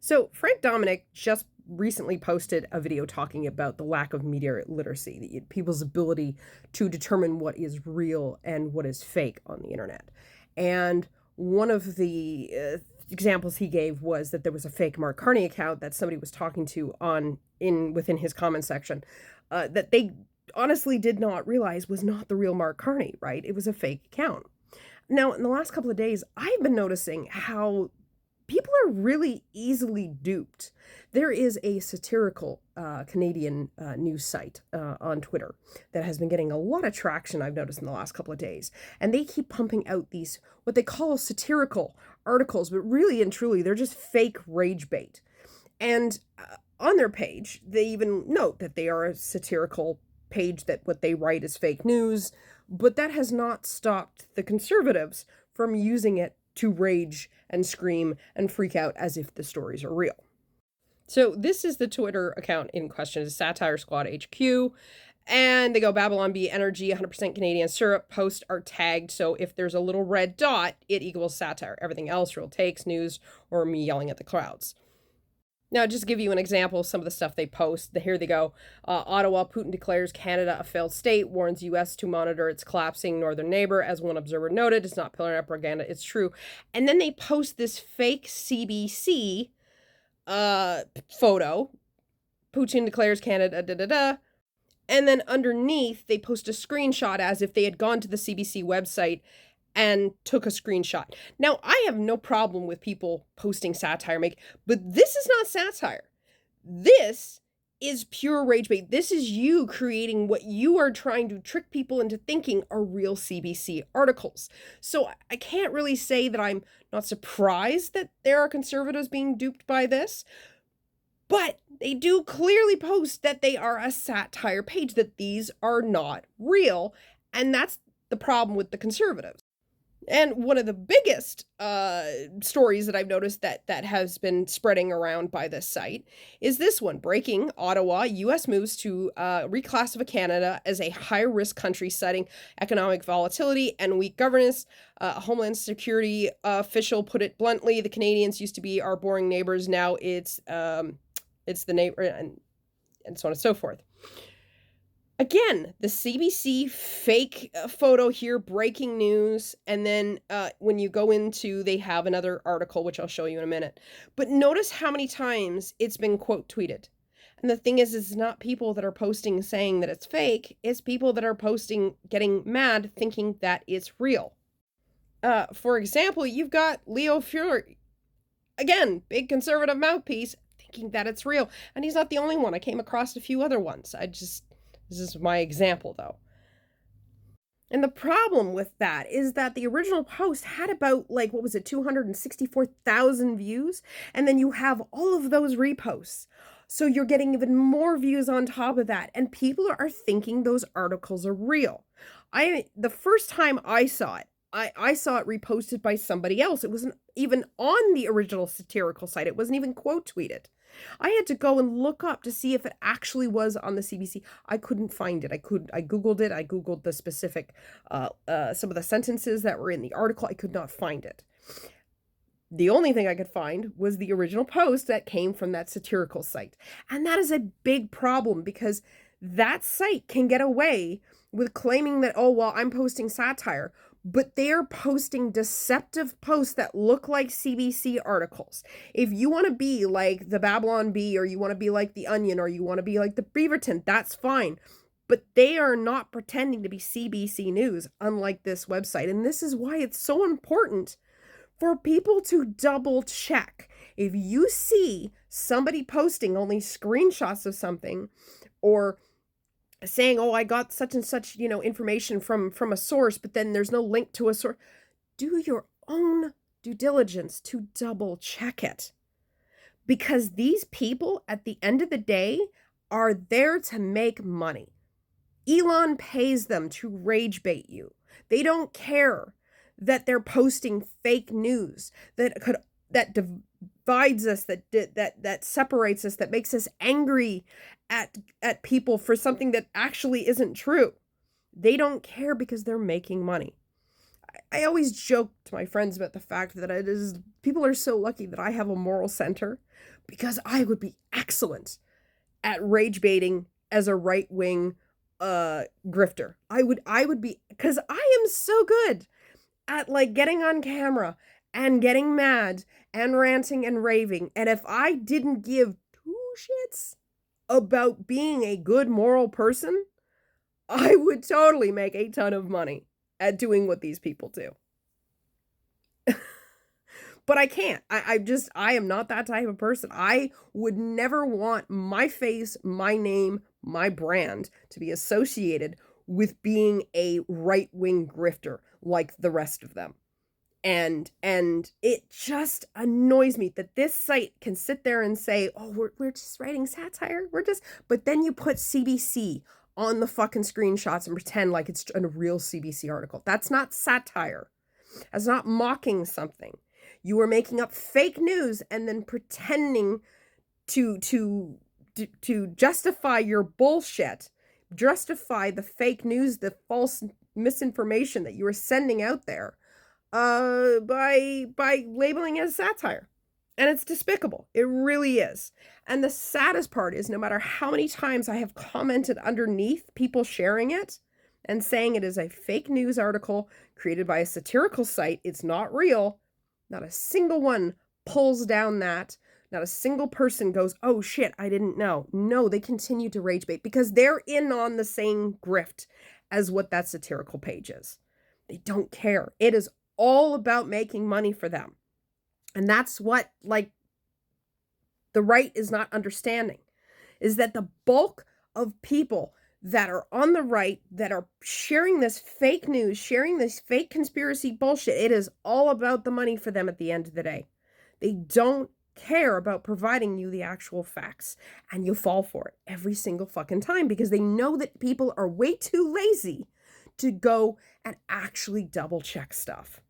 So Frank Dominic just recently posted a video talking about the lack of media literacy, people's ability to determine what is real and what is fake on the internet. And one of the examples he gave was that there was a fake Mark Carney account that somebody was talking to within his comment section that they honestly did not realize was not the real Mark Carney, right? It was a fake account. Now, in the last couple of days, I've been noticing how people are really easily duped. There is a satirical Canadian news site on Twitter that has been getting a lot of traction, I've noticed, in the last couple of days. And they keep pumping out these, what they call satirical articles, but really and truly, they're just fake rage bait. And on their page, they even note that they are a satirical page, that what they write is fake news, but that has not stopped the conservatives from using it to rage and scream and freak out as if the stories are real. So this is the Twitter account in question, is Satire Squad HQ, and they go Babylon Bee Energy, 100% Canadian syrup, posts are tagged, so if there's a little red dot, it equals satire. Everything else, real takes, news, or me yelling at the clouds. Now, just to give you an example of some of the stuff they post, here they go. Ottawa, Putin declares Canada a failed state, warns U.S. to monitor its collapsing northern neighbor. As one observer noted, it's not pillar propaganda, it's true. And then they post this fake CBC photo. Putin declares Canada, da-da-da. And then underneath, they post a screenshot as if they had gone to the CBC website and took a screenshot. Now, I have no problem with people posting satire, but this is not satire. This is pure rage bait. This is you creating what you are trying to trick people into thinking are real CBC articles. So I can't really say that I'm not surprised that there are conservatives being duped by this, but they do clearly post that they are a satire page, that these are not real, and that's the problem with the conservatives. And one of the biggest stories that I've noticed that has been spreading around by this site is this one. Breaking: Ottawa, U.S. moves to reclassify Canada as a high-risk country, citing economic volatility and weak governance. Homeland Security official put it bluntly: the Canadians used to be our boring neighbors, now it's the neighbor, and so on and so forth. Again, the CBC fake photo here, breaking news, and then when you go into, they have another article, which I'll show you in a minute. But notice how many times it's been quote tweeted. And the thing is, it's not people that are posting saying that it's fake, it's people that are posting getting mad thinking that it's real. For example, you've got Leo Fury, again, big conservative mouthpiece, thinking that it's real. And he's not the only one. I came across a few other ones. This is my example, though. And the problem with that is that the original post had about, 264,000 views? And then you have all of those reposts. So you're getting even more views on top of that. And people are thinking those articles are real. The first time I saw it, I saw it reposted by somebody else. It wasn't even on the original satirical site. It wasn't even quote tweeted. I had to go and look up to see if it actually was on the CBC. I couldn't find it. I Googled it. I Googled the specific, some of the sentences that were in the article. I could not find it. The only thing I could find was the original post that came from that satirical site. And that is a big problem, because that site can get away with claiming that, oh, well, I'm posting satire, but they're posting deceptive posts that look like CBC articles. If you want to be like the Babylon Bee, or you want to be like the Onion, or you want to be like the Beaverton, that's fine. But they are not pretending to be CBC News, unlike this website. And this is why it's so important for people to double check. If you see somebody posting only screenshots of something, or saying, oh, I got such and such, information from a source, but then there's no link to a source, do your own due diligence to double check it. Because these people, at the end of the day, are there to make money. Elon pays them to rage bait you. They don't care that they're posting fake news that divides us, that separates us, that makes us angry at people for something that actually isn't true. They don't care, because they're making money. I always joke to my friends about the fact that people are so lucky that I have a moral center, because I would be excellent at rage baiting as a right-wing grifter. I would be, because I am so good at like getting on camera and getting mad and ranting and raving. And if I didn't give two shits about being a good moral person, I would totally make a ton of money at doing what these people do. But I can't. I am not that type of person. I would never want my face, my name, my brand to be associated with being a right-wing grifter like the rest of them. And it just annoys me that this site can sit there and say, oh, we're just writing satire. But then you put CBC on the fucking screenshots and pretend like it's a real CBC article. That's not satire. That's not mocking something. You are making up fake news and then pretending to justify your bullshit, justify the fake news, the false misinformation that you are sending out there, by labeling it as satire. And it's despicable. It really is. And the saddest part is, no matter how many times I have commented underneath people sharing it and saying it is a fake news article created by a satirical site, it's not real, not a single one pulls down that. Not a single person goes, oh shit, I didn't know. No, they continue to rage bait because they're in on the same grift as what that satirical page is. They don't care. It is all about making money for them. And that's what, like, the right is not understanding, is that the bulk of people that are on the right, that are sharing this fake news, sharing this fake conspiracy bullshit, it is all about the money for them at the end of the day. They don't care about providing you the actual facts, and you fall for it every single fucking time because they know that people are way too lazy to go and actually double check stuff.